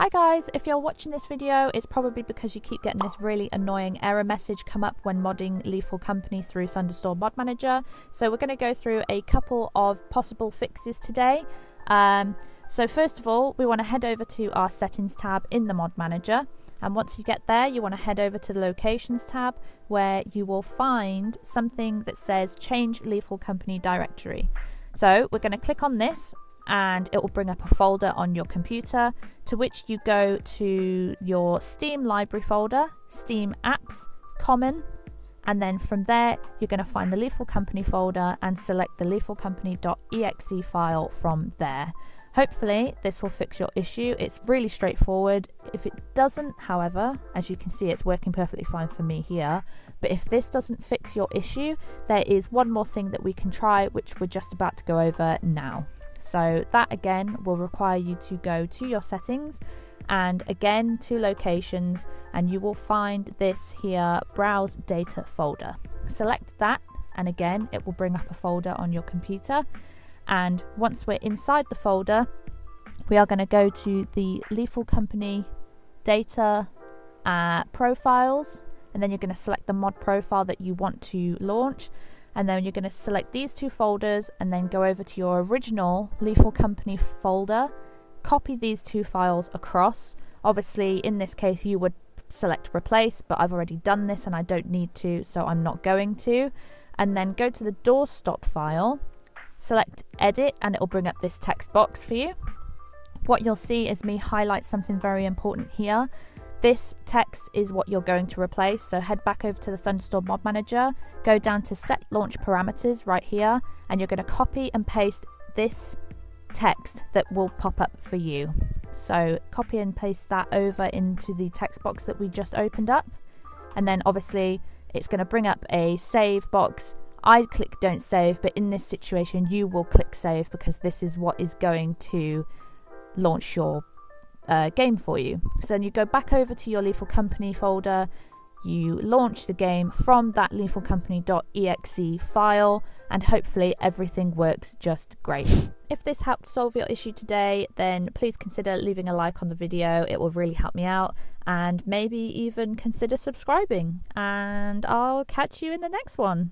Hi guys, if you're watching this video, it's probably because you keep getting this really annoying error message come up when modding Lethal Company through Thunderstore Mod Manager. So we're going to go through a couple of possible fixes today. So first of all, we want to head over to our settings tab in the Mod Manager. And once you get there, you want to head over to the locations tab where you will find something that says change Lethal Company directory. So we're going to click on this and it will bring up a folder on your computer, to which you go to your Steam library folder, Steam apps, common, and then from there you're going to find the Lethal Company folder and select the lethalcompany.exe file from there. Hopefully this will fix your issue. It's really straightforward. If it doesn't, however, as you can see, it's working perfectly fine for me here, but if this doesn't fix your issue, there is one more thing that we can try, which we're just about to go over now. So that again will require you to go to your settings and again to locations, and you will find this here browse data folder. Select that and again it will bring up a folder on your computer, and once we're inside the folder we are going to go to the Lethal Company data profiles, and then you're going to select the mod profile that you want to launch. And then you're going to select these two folders and then go over to your original Lethal Company folder, copy these two files across. Obviously in this case you would select replace, but I've already done this and I don't need to, so I'm not going to. And then go to the doorstop file, select edit, and it will bring up this text box for you. What you'll see is me highlight something very important here. This text is what you're going to replace, so head back over to the Thunderstore Mod Manager, go down to set launch parameters right here, and you're going to copy and paste this text that will pop up for you. So copy and paste that over into the text box that we just opened up, and then obviously it's going to bring up a save box. I click don't save, but in this situation you will click save because this is what is going to launch your game for you. So then you go back over to your Lethal Company folder, you launch the game from that lethalcompany.exe file, and hopefully everything works just great. If this helped solve your issue today, then please consider leaving a like on the video. It will really help me out, and maybe even consider subscribing, and I'll catch you in the next one.